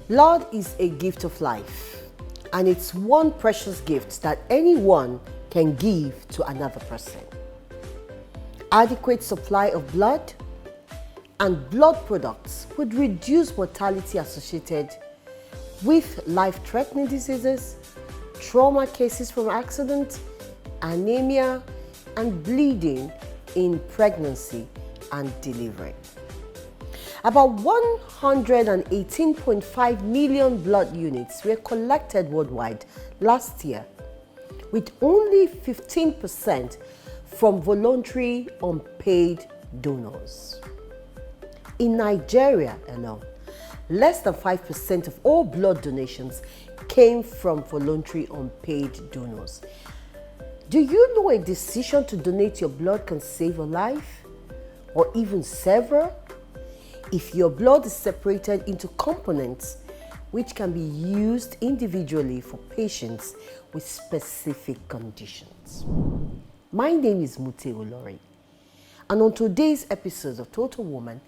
Blood is a gift of life, and it's one precious gift that anyone can give to another person. Adequate supply of blood and blood products would reduce mortality associated with life-threatening diseases, trauma cases from accidents, anemia, and bleeding in pregnancy and delivery. About 118.5 million blood units were collected worldwide last year, with only 15% from voluntary unpaid donors. In Nigeria alone, less than 5% of all blood donations came from voluntary unpaid donors. Do you know a decision to donate your blood can save a life, or even several? If your blood is separated into components which can be used individually for patients with specific conditions. My name is Mute Olori, and on today's episode of Total Woman,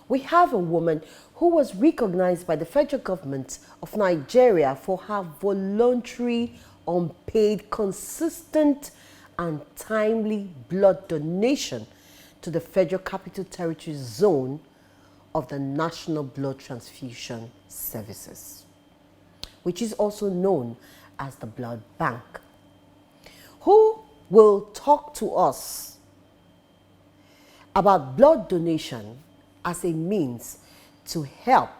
we have a woman who was recognized by the federal government of Nigeria for her voluntary, unpaid, consistent, and timely blood donation to the Federal Capital Territory Zone of the National Blood Transfusion Services, which is also known as the Blood Bank, who will talk to us about blood donation as a means to help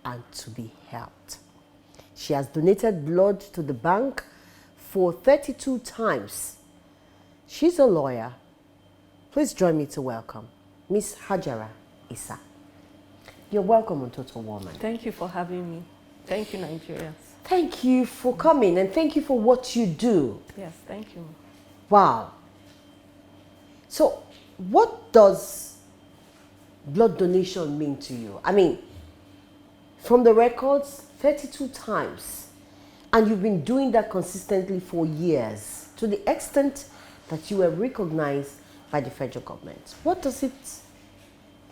and to be helped. She has donated blood to the bank for 32 times. She's a lawyer. Please join me to welcome Miss Hajara Issa. You're welcome on Total Woman. Thank you for having me. Thank you, Nigerians. Thank you for coming, and thank you for what you do. Yes, thank you. Wow. So, what does blood donation mean to you? I mean, from the records, 32 times, and you've been doing that consistently for years, to the extent that you were recognized by the federal government. What does it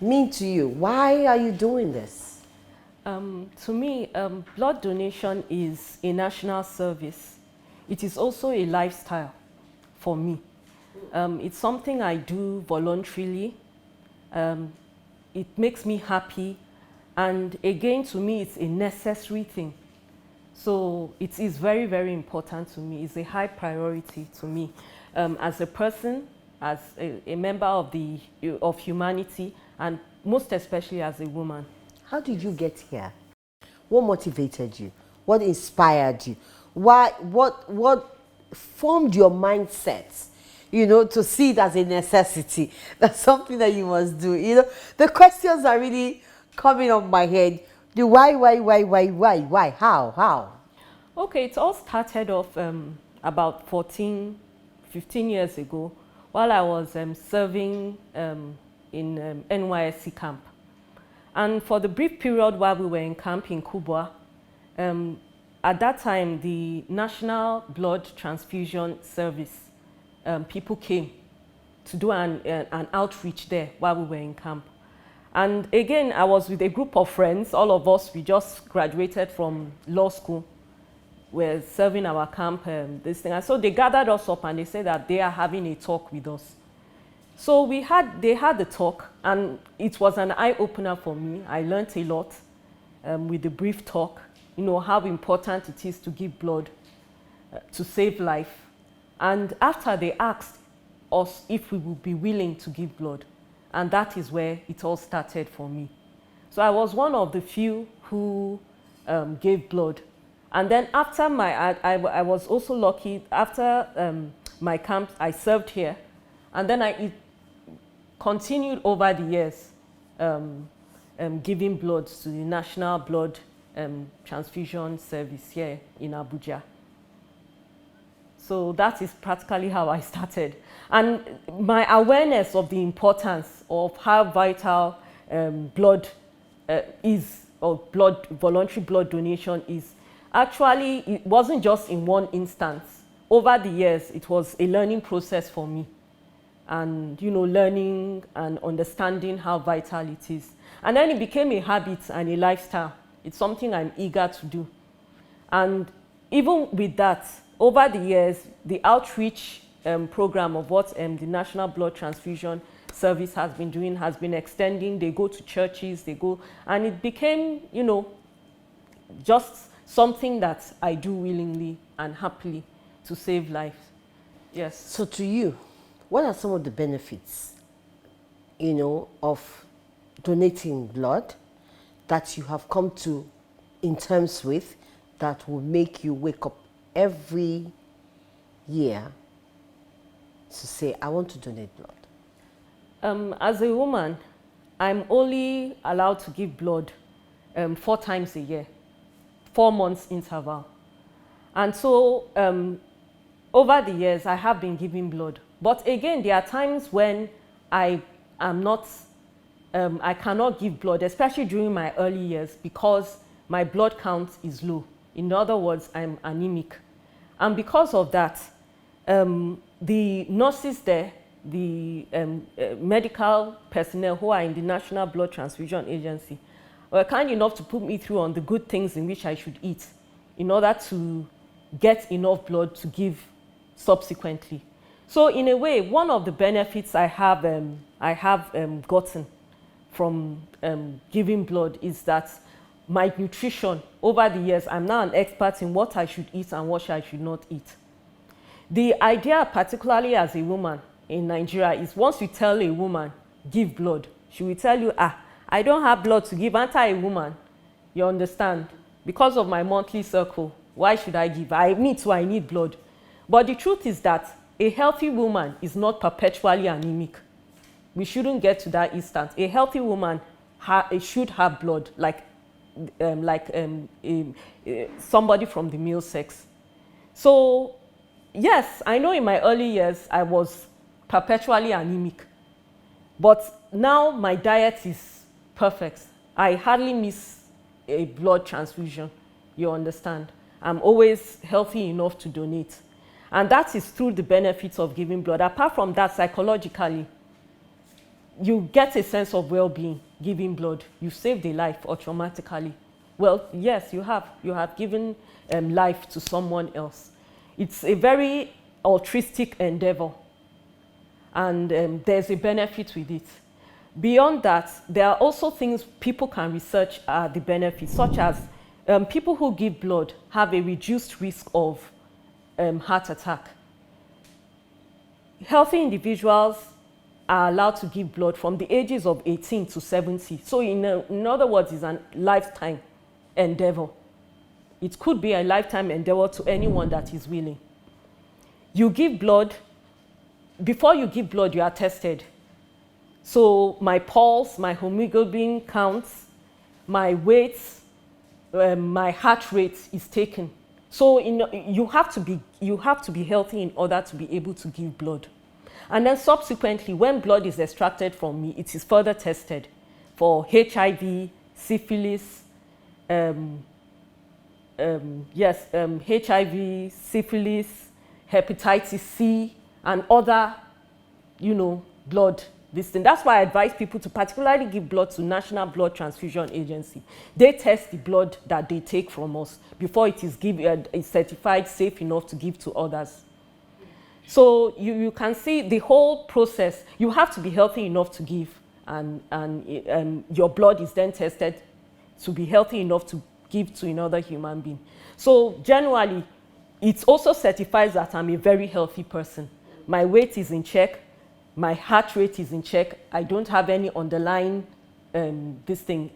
mean to you? Why are you doing this? To me, blood donation is a national service. It is also a lifestyle for me. It's something I do voluntarily. It makes me happy, and again, to me, it's a necessary thing. So it is very, very important to me. It's a high priority to me as a person, as a member of humanity, and most especially as a woman. How did you get here? What motivated you? What inspired you? What formed your mindset, to see it as a necessity? That's something that you must do. The questions are really coming up my head. The why, how? Okay, it all started off about 15 years ago while I was serving in NYSC camp. And for the brief period while we were in camp in Kubwa, at that time, the National Blood Transfusion Service, people came to do an outreach there while we were in camp. And again, I was with a group of friends. All of us, we just graduated from law school. We're serving our camp, this thing. And so they gathered us up and they said that they are having a talk with us. So they had the talk, and it was an eye-opener for me. I learned a lot with the brief talk, how important it is to give blood to save life. And after they asked us if we would be willing to give blood, and that is where it all started for me. So I was one of the few who gave blood. And then after I was also lucky, after my camp, I served here, and then it continued over the years giving blood to the National Blood Transfusion Service here in Abuja. So that is practically how I started. And my awareness of the importance of how vital blood is, or voluntary blood donation is, actually, it wasn't just in one instance. Over the years, it was a learning process for me. And, learning and understanding how vital it is. And then it became a habit and a lifestyle It's something I'm eager to do. And even with that, over the years, the outreach program of what the National Blood Transfusion Service has been doing has been extending. They go to churches, they go, and it became, you know, just something that I do willingly and happily to save lives. Yes. So to you, what are some of the benefits, you know, of donating blood that you have come to in terms with that will make you wake up every year to say, I want to donate blood? As a woman, I'm only allowed to give blood 4 times a year, 4 months interval. And so over the years, I have been giving blood. But again, there are times when I am not, I cannot give blood, especially during my early years, because my blood count is low. In other words, I'm anemic. And because of that, the nurses there, the medical personnel who are in the National Blood Transfusion Agency were kind enough to put me through on the good things in which I should eat in order to get enough blood to give subsequently. So in a way, one of the benefits I have gotten from giving blood is that my nutrition over the years, I'm now an expert in what I should eat and what I should not eat. The idea, particularly as a woman in Nigeria, is once you tell a woman, give blood, she will tell you, I don't have blood to give, aren't I a woman? You understand? Because of my monthly circle, why should I give? Me too, I need blood. But the truth is that a healthy woman is not perpetually anemic. We shouldn't get to that instance. A healthy woman should have blood, like somebody from the male sex. So, yes, I know in my early years I was perpetually anemic. But now my diet is perfect. I hardly miss a blood transfusion, you understand. I'm always healthy enough to donate. And that is through the benefits of giving blood. Apart from that, psychologically, you get a sense of well-being giving blood. You saved a life automatically. Well, yes, you have. You have given life to someone else. It's a very altruistic endeavor. And there's a benefit with it. Beyond that, there are also things people can research the benefits, such as people who give blood have a reduced risk of heart attack. Healthy individuals are allowed to give blood from the ages of 18 to 70. So in other words, it's a lifetime endeavor. It could be a lifetime endeavor to anyone that is willing. You give blood. Before you give blood, you are tested. So my pulse, my hemoglobin counts, my weight, my heart rate is taken. So you have to be healthy in order to be able to give blood. And then subsequently, when blood is extracted from me, it is further tested for HIV, syphilis, HIV, syphilis, hepatitis C, and other, blood. That's why I advise people to particularly give blood to National Blood Transfusion Agency. They test the blood that they take from us before it is certified safe enough to give to others. So you can see the whole process. You have to be healthy enough to give, and your blood is then tested to be healthy enough to give to another human being. So generally, it also certifies that I'm a very healthy person. My weight is in check. My heart rate is in check. I don't have any underlying condition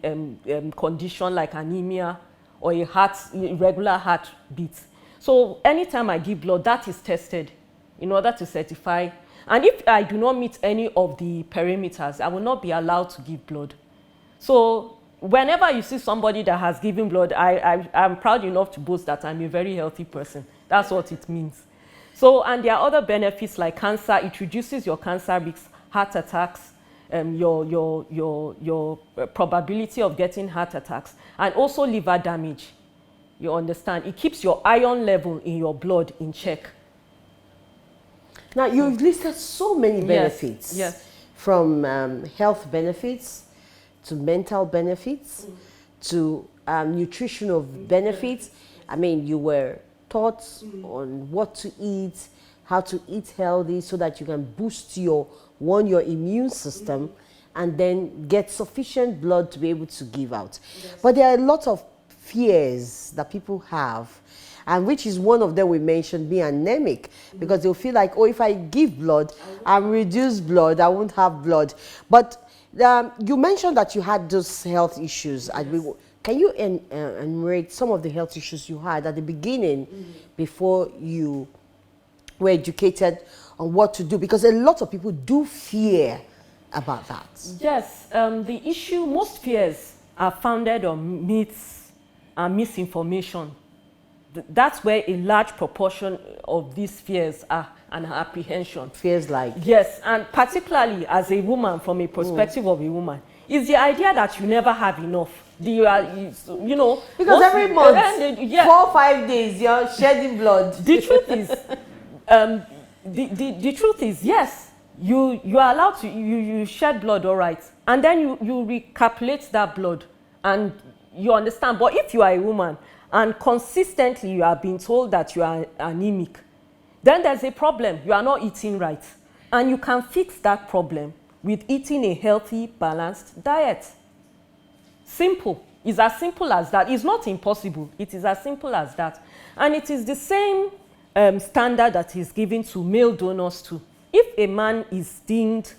like anemia or irregular heartbeat. So anytime I give blood, that is tested in order to certify. And if I do not meet any of the parameters, I will not be allowed to give blood. So whenever you see somebody that has given blood, I'm proud enough to boast that I'm a very healthy person. That's what it means. So, and there are other benefits like cancer. It reduces your cancer risks, heart attacks, your probability of getting heart attacks, and also liver damage. You understand? It keeps your iron level in your blood in check. Now, you've listed so many benefits. Yes. From health benefits to mental benefits to nutritional benefits. I mean, you were taught on what to eat, how to eat healthy so that you can boost your immune system and then get sufficient blood to be able to give out. Yes. But there are a lot of fears that people have, and which is one of them we mentioned, being anemic, because they'll feel like, oh, if I give blood, I'm reduced blood, I won't have blood. But you mentioned that you had those health issues. Yes. Can you enumerate some of the health issues you had at the beginning before you were educated on what to do? Because a lot of people do fear about that. Yes, the issue, most fears are founded on myths and misinformation. That's where a large proportion of these fears are, and apprehension. Fears like? Yes, and particularly as a woman, from a perspective of a woman, is the idea that you never have enough. You know, because every month, 4 or 5 days, you're shedding blood. The truth is, the truth is, yes, you are allowed to, you shed blood, all right, and then you recapitulate that blood, and you understand. But if you are a woman and consistently you are being told that you are anemic, then there's a problem. You are not eating right, and you can fix that problem with eating a healthy, balanced diet. Simple. It's as simple as that. It's not impossible. It is as simple as that. And it is the same standard that is given to male donors too. If a man is deemed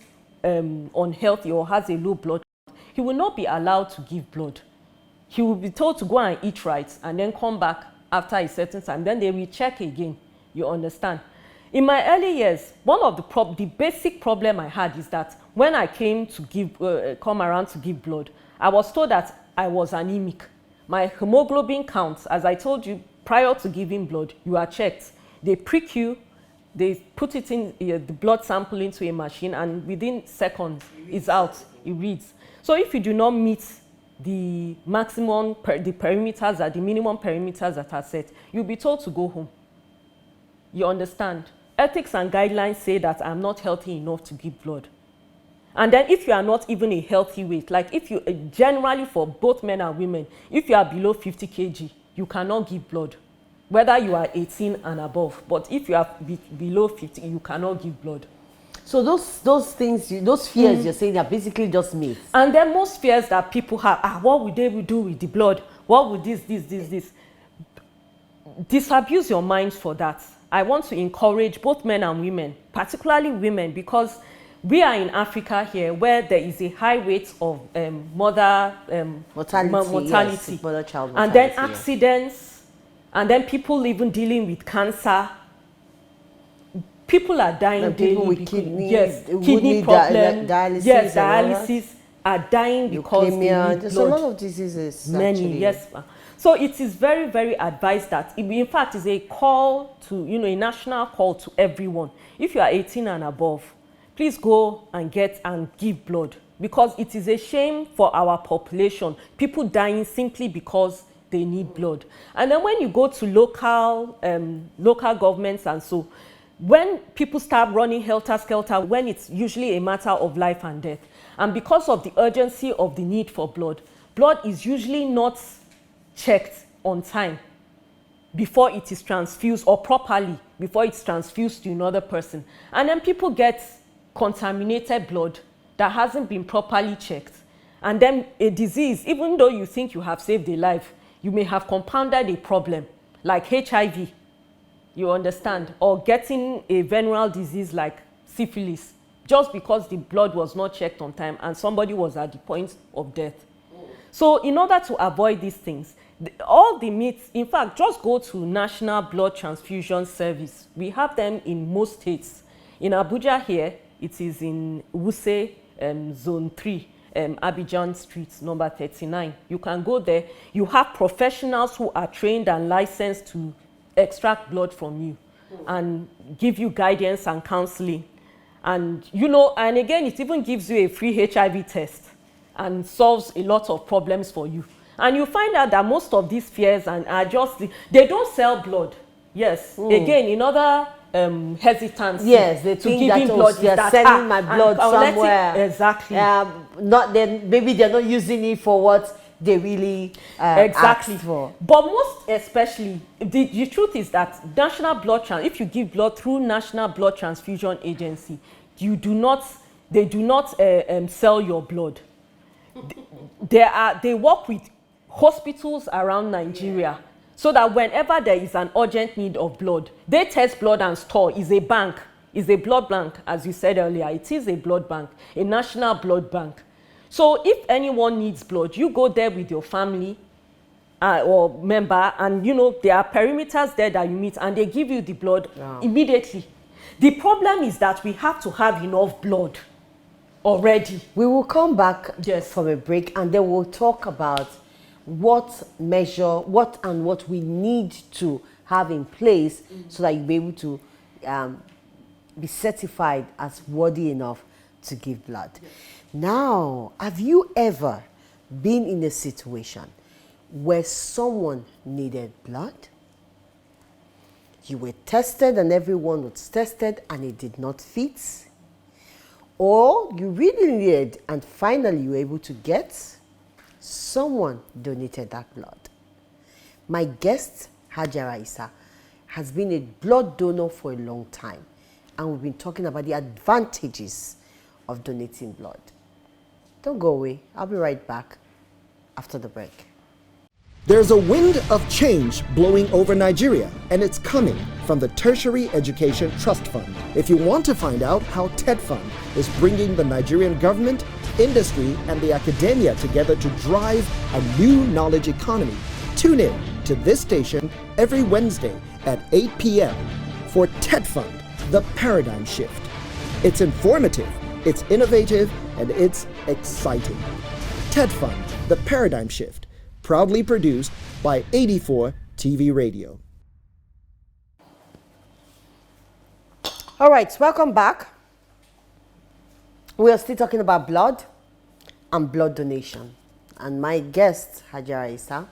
unhealthy or has a low blood, he will not be allowed to give blood. He will be told to go and eat right and then come back after a certain time. Then they will check again. You understand? In my early years, one of the basic problem I had is that when I came to come around to give blood, I was told that I was anemic. My hemoglobin counts, as I told you, prior to giving blood, you are checked. They prick you, they put it in the blood sample into a machine, and within seconds, it's out, it reads. So if you do not meet the maximum, the perimeters, the minimum perimeters that are set, you'll be told to go home. You understand? Ethics and guidelines say that I'm not healthy enough to give blood. And then if you are not even a healthy weight, like if you, generally for both men and women, if you are below 50 kg, you cannot give blood, whether you are 18 and above. But if you are below 50, you cannot give blood. So those things, those fears you're saying are basically just myths. And then most fears that people have, what would they do with the blood? What would this? Disabuse your minds for that. I want to encourage both men and women, particularly women, because we are in Africa here where there is a high rate of mortality, yes, mother-child mortality, and then accidents, and then people even dealing with cancer. People are dying daily with kidney problems, dialysis are dying because they need blood. There's a lot of diseases. Many, actually. yes. So it is very, very advised that, in fact, it's a call to, a national call to everyone. If you are 18 and above, please go and give blood, because it is a shame for our population, people dying simply because they need blood. And then when you go to local governments and so, when people start running helter-skelter, when it's usually a matter of life and death, and because of the urgency of the need for blood, blood is usually not checked on time before it is transfused, or properly before it's transfused to another person. And then people get contaminated blood that hasn't been properly checked. And then a disease, even though you think you have saved a life, you may have compounded a problem like HIV, you understand, or getting a venereal disease like syphilis, just because the blood was not checked on time and somebody was at the point of death. So in order to avoid these things, all the myths, in fact, just go to National Blood Transfusion Service. We have them in most states. In Abuja here, it is in Wuse, Zone 3, Abidjan Street, number 39. You can go there. You have professionals who are trained and licensed to extract blood from you and give you guidance and counseling. And, and again, it even gives you a free HIV test and solves a lot of problems for you. And you find out that most of these fears are just, they don't sell blood. Yes. Again, another hesitancy. Yes, they think that they're selling my blood somewhere. Exactly. Maybe they're not using it for what they really Exactly. asked for. But most especially, the truth is that national blood if you give blood through National Blood Transfusion Agency, they do not sell your blood. They work with hospitals around Nigeria, so that whenever there is an urgent need of blood, they test blood and store. Is a bank, is a blood bank, as you said earlier. It is a blood bank, a national blood bank. So if anyone needs blood, you go there with your family or member, and there are perimeters there that you meet, and they give you the blood immediately. The problem is that we have to have enough blood already. We will come back Yes. from a break, and then we'll talk about what we need to have in place so that you'll be able to be certified as worthy enough to give blood. Yes. Now, have you ever been in a situation where someone needed blood? You were tested and everyone was tested and it did not fit? Or you really needed and finally you were able to get? Someone donated that blood. My guest, Hajara Issa, has been a blood donor for a long time, and we've been talking about the advantages of donating blood. Don't go away. I'll be right back after the break. There's a wind of change blowing over Nigeria, and it's coming from the Tertiary Education Trust Fund. If you want to find out how TED Fund is bringing the Nigerian government, industry, and the academia together to drive a new knowledge economy, tune in to this station every Wednesday at 8 p.m. for TED Fund, the paradigm shift. It's informative, it's innovative, and it's exciting. TED Fund, the paradigm shift. Proudly produced by 84 TV Radio. All right, welcome back. We are still talking about blood and blood donation. And my guest, Hajara Issa,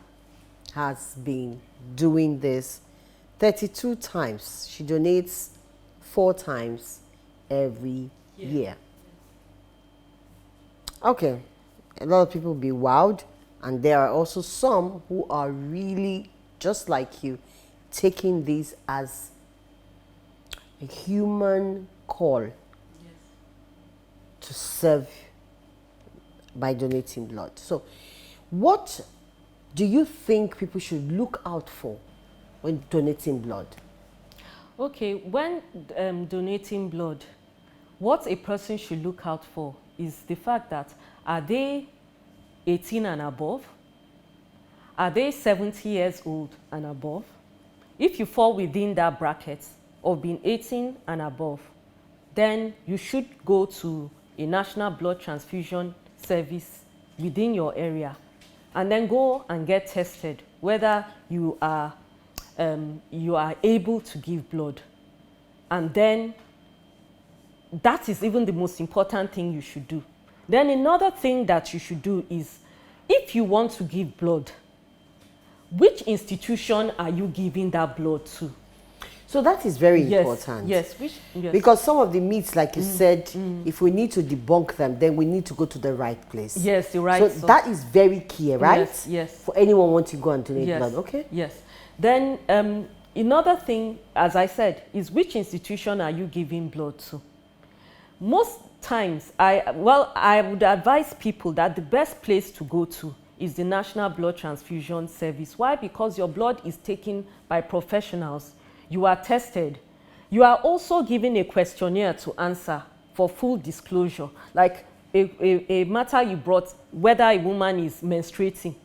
has been doing this 32 times. She donates 4 times every year. Okay, a lot of people will be wowed. And there are also some who are really, just like you, taking this as a human call to serve by donating blood. So what do you think people should look out for when donating blood? Okay, when donating blood, what a person should look out for is the fact that, are they 18 and above? Are they 70 years old and above? If you fall within that bracket of being 18 and above, then you should go to a national blood transfusion service within your area, and then go and get tested whether you are able to give blood. And then that is even the most important thing you should do. Then another thing that you should do is, if you want to give blood, which institution are you giving that blood to? So that is very important. Yes. Because some of the myths, like you said, if we need to debunk them, then we need to go to the right place. Yes, you're right. So that is very key, right? Yes. For anyone wanting to go and donate blood, okay? Yes. Then another thing, as I said, is which institution are you giving blood to? Most times, I would advise people that the best place to go to is the National Blood Transfusion Service. Why? Because your blood is taken by professionals. You are tested. You are also given a questionnaire to answer for full disclosure, like a matter you brought, whether a woman is menstruating.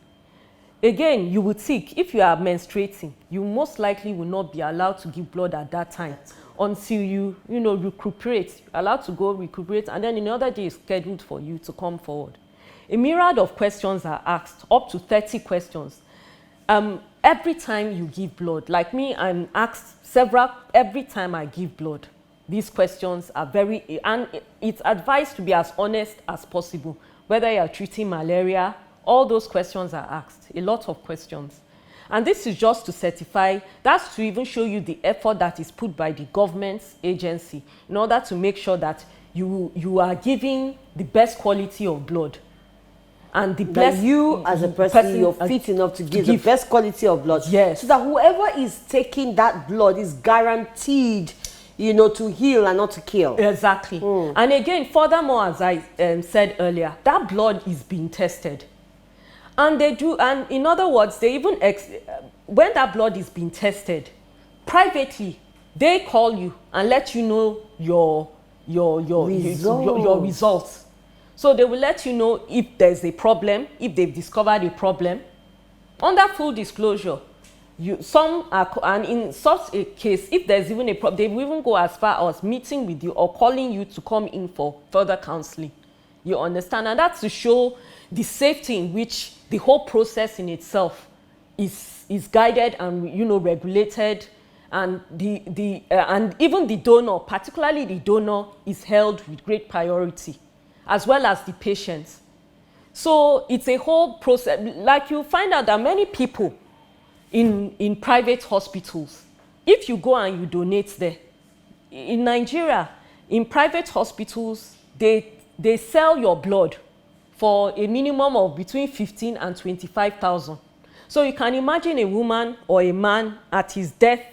Again, you would tick. If you are menstruating, you most likely will not be allowed to give blood at that time until you recuperate. You're allowed to go recuperate, and then another day is scheduled for you to come forward. A myriad of questions are asked, up to 30 questions. Every time you give blood, like me, I'm asked every time I give blood. These questions are and it's advised to be as honest as possible. Whether you're treating malaria, all those questions are asked, a lot of questions. And this is just to certify, that's to even show you the effort that is put by the government agency in order to make sure that you are giving the best quality of blood. and the That blessed you as a person, you're fit enough to give the best quality of blood. Yes. So that whoever is taking that blood is guaranteed, you know, to heal and not to kill. Exactly. And again, furthermore, as I said earlier, that blood is being tested. And they do, and in other words, they even, when that blood is being tested, privately, they call you and let you know your results. So they will let you know if there's a problem, if they've discovered a problem. Under full disclosure, and in such a case, if there's even a problem, they will even go as far as meeting with you or calling you to come in for further counseling. You understand? And that's to show the safety in which the whole process in itself is guided and, you know, regulated, and and even the donor, particularly the donor, is held with great priority, as well as the patient. So it's a whole process. Like, you find out that many people in private hospitals, if you go and you donate there, in Nigeria, in private hospitals, they sell your blood for a minimum of between 15 and 25,000. So you can imagine a woman or a man at his death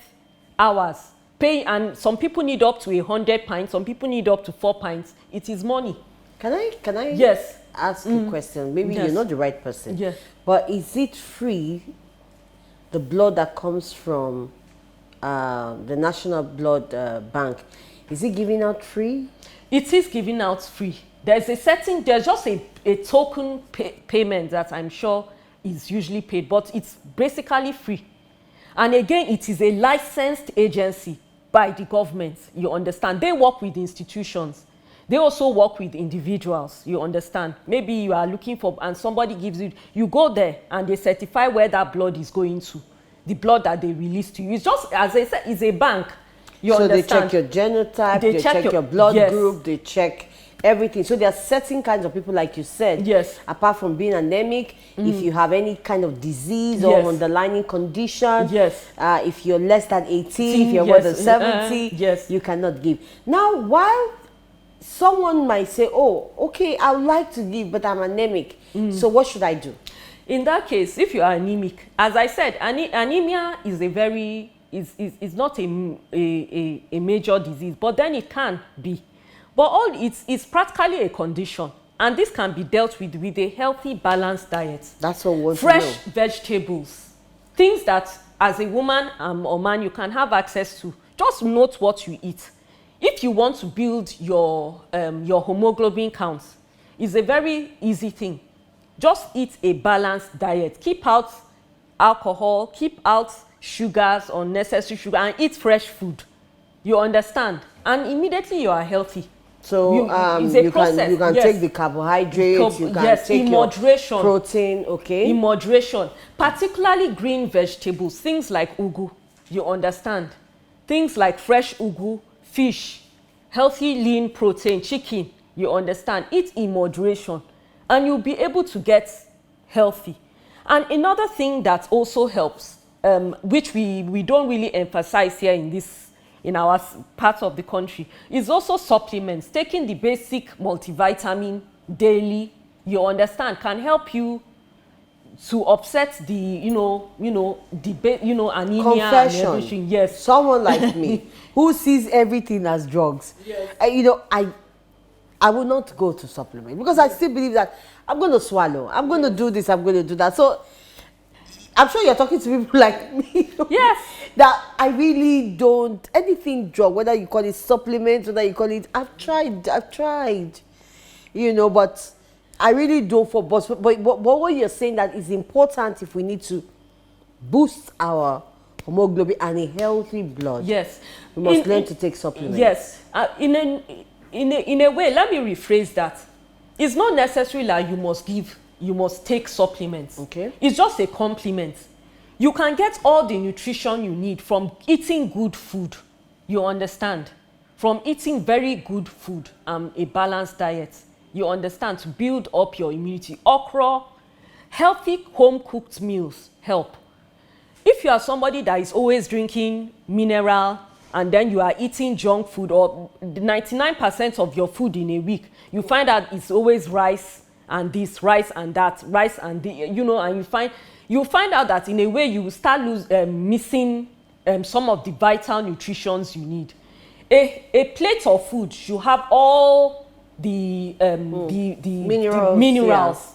hours pay, and some people need up to 100 pints, some people need up to 4 pints. It is money. Can I Yes. ask a question? Maybe Yes. you're not the right person. Yes. But is it free, the blood that comes from the National Blood Bank? Is it giving out free? It is giving out free. There's just a token payment that I'm sure is usually paid, but it's basically free. And again, it is a licensed agency by the government, you understand. They work with institutions. They also work with individuals, you understand. Maybe you are looking for, and somebody gives you go there and they certify where that blood is going to, the blood that they release to you. It's just, as I said, it's a bank, you understand. So they check your genotype, they check your blood group, they check everything. So there are certain kinds of people, like you said, yes, apart from being anemic, if you have any kind of disease or underlying condition, if you're less than 18, if you're more than 70, you cannot give. Now, while someone might say, oh, okay, I would like to give, but I'm anemic, so what should I do? In that case, if you are anemic, as I said, anemia is is not a major disease, but then it can be. But it's practically a condition, and this can be dealt with a healthy, balanced diet. That's what we want to know. Fresh vegetables, things that as a woman or man you can have access to. Just note what you eat. If you want to build your hemoglobin counts, it's a very easy thing. Just eat a balanced diet. Keep out alcohol, keep out sugars, unnecessary sugar, and eat fresh food. You understand? And immediately you are healthy. So you can take the carbohydrates, you can take in moderation, your protein, okay? In moderation, particularly green vegetables, things like ugu, you understand? Things like fresh ugu, fish, healthy lean protein, chicken, you understand? Eat in moderation, and you'll be able to get healthy. And another thing that also helps, which we don't really emphasize here in our part of the country, is also supplements. Taking the basic multivitamin daily, you understand, can help you to offset the anemia. Confession. And everything. Yes. Someone like me who sees everything as drugs. Yes. I will not go to supplement because I still believe that I'm going to swallow. I'm going to do this. I'm going to do that. So I'm sure you're talking to people like me. Yes. That I really don't, anything drug, whether you call it supplements, whether you call it, I've tried, but I really don't but what you're saying that is important if we need to boost our hemoglobin and a healthy blood. Yes. We must learn to take supplements. Yes. In a way, let me rephrase that. It's not necessary that you must take supplements. Okay. It's just a complement. You can get all the nutrition you need from eating good food. You understand? From eating very good food, a balanced diet. You understand? To build up your immunity. Okra, healthy home-cooked meals help. If you are somebody that is always drinking mineral and then you are eating junk food, or 99% of your food in a week, you find that it's always rice and this, rice and that, rice and the, you know, and you find out that in a way you will start missing some of the vital nutritions you need. A plate of food should have all the minerals,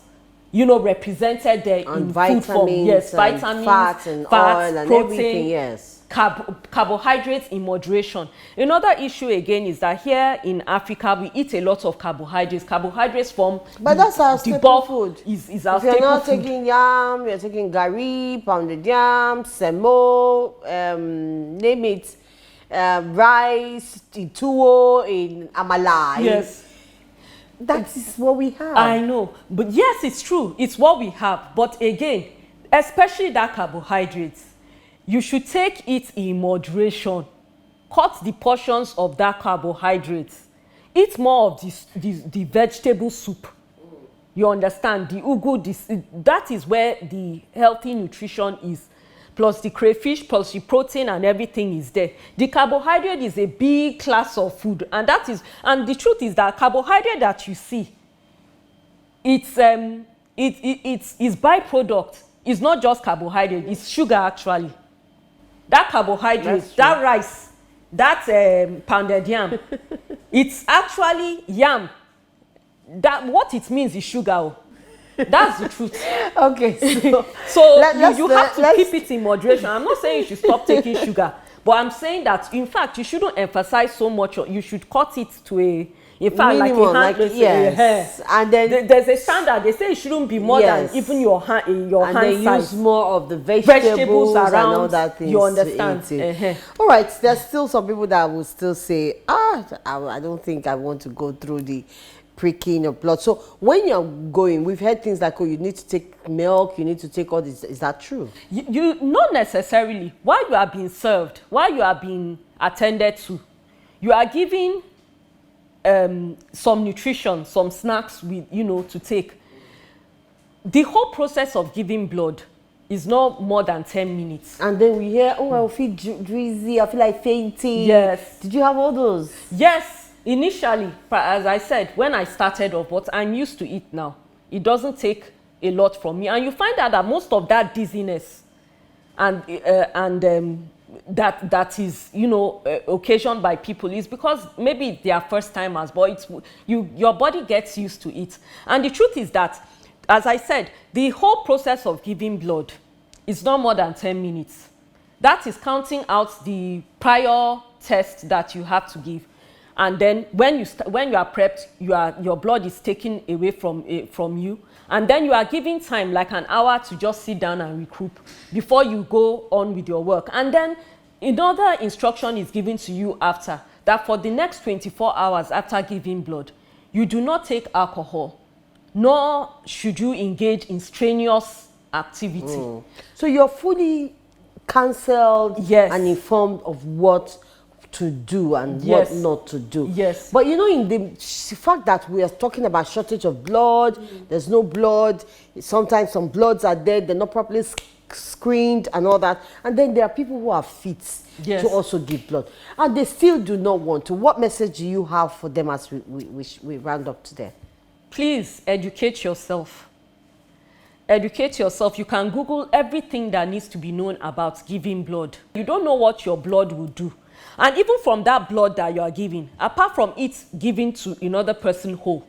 you know, represented there and in vitamins, food form. Yes, and vitamins, fats and oil and protein, everything. Yes. Carbohydrates in moderation. Another issue again is that here in Africa we eat a lot of carbohydrates. Carbohydrates form, But that's our the staple bulk food. is our If you're staple not food. taking yam, you're taking gari, pounded yam, semo, name it, rice, in tuwo, in amala. Yes. That is what we have. I know, but yes, it's true. It's what we have. But again, especially that carbohydrates, you should take it in moderation. Cut the portions of that carbohydrates. Eat more of the vegetable soup. You understand? The ugu, that is where the healthy nutrition is. Plus the crayfish, plus the protein and everything is there. The carbohydrate is a big class of food, and and the truth is that carbohydrate that you see, it's byproduct. It's not just carbohydrate, it's sugar actually. That carbohydrate, that rice, that pounded yam, it's actually yam. That what it means is sugar. Oh. That's the truth. Okay, so you have to keep it in moderation. I'm not saying you should stop taking sugar, but I'm saying that in fact you shouldn't emphasize so much. You should cut it to in fact minimum, like a hand, yes. And then there's a standard. They say it shouldn't be more than even your hand and hand size. Use more of the vegetables around and all that things. You understand? All right, there's still some people that will still say, I don't think I want to go through the pricking of blood. So when you're going, we've heard things like, oh, you need to take milk, you need to take all this. Is that true? You not necessarily. While you are being served, while you are being attended to, you are giving some nutrition, some snacks with, you know, to take. The whole process of giving blood is not more than 10 minutes. And then we hear, oh, I feel dizzy, I feel like fainting. Yes. Did you have all those? Yes. Initially, as I said, when I started off, but I'm used to it now. It doesn't take a lot from me. And you find out that most of that dizziness and that is, you know, occasioned by people is because maybe they are first timers, but your body gets used to it. And the truth is that, as I said, the whole process of giving blood is not more than 10 minutes. That is counting out the prior test that you have to give. And then when you are prepped, your blood is taken away from you, and then you are given time like an hour to just sit down and recoup before you go on with your work. And then another instruction is given to you after that for the next 24 hours after giving blood, you do not take alcohol, nor should you engage in strenuous activity. So you're fully counseled and informed of what to do and what not to do. Yes. But you know, in the fact that we are talking about shortage of blood, there's no blood, sometimes some bloods are there, they're not properly screened and all that. And then there are people who are fit to also give blood. And they still do not want to. What message do you have for them as we round up today? Please educate yourself. Educate yourself. You can Google everything that needs to be known about giving blood. You don't know what your blood will do. And even from that blood that you are giving, apart from it given to another person whole,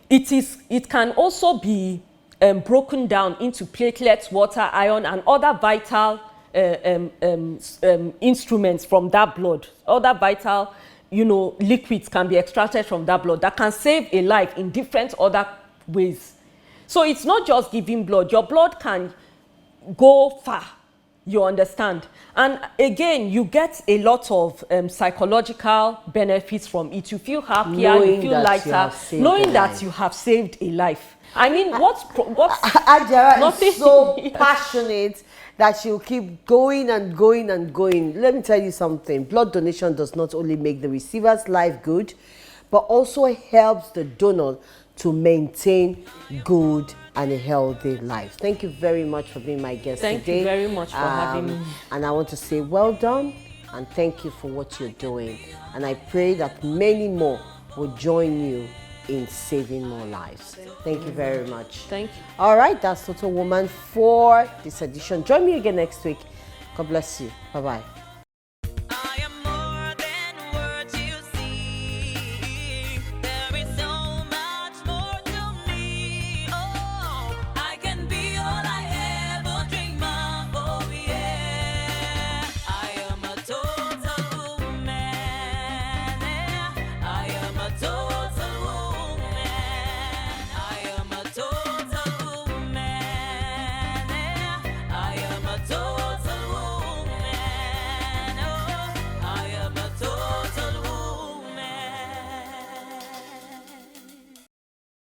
it can also be broken down into platelets, water, iron, and other vital instruments from that blood. Other vital, you know, liquids can be extracted from that blood that can save a life in different other ways. So it's not just giving blood. Your blood can go far. You understand? And again, you get a lot of psychological benefits from it. You feel happier, you feel lighter, knowing that you have saved a life. I mean, what's Ajara is so passionate that she'll keep going and going and going. Let me tell you something. Blood donation does not only make the receiver's life good, but also helps the donor to maintain good and a healthy life. Thank you very much for being my guest today. Thank you very much for having me. And I want to say well done and thank you for what you're doing. And I pray that many more will join you in saving more lives. Thank you very much. Thank you. All right, that's Total Woman for this edition. Join me again next week. God bless you. Bye-bye.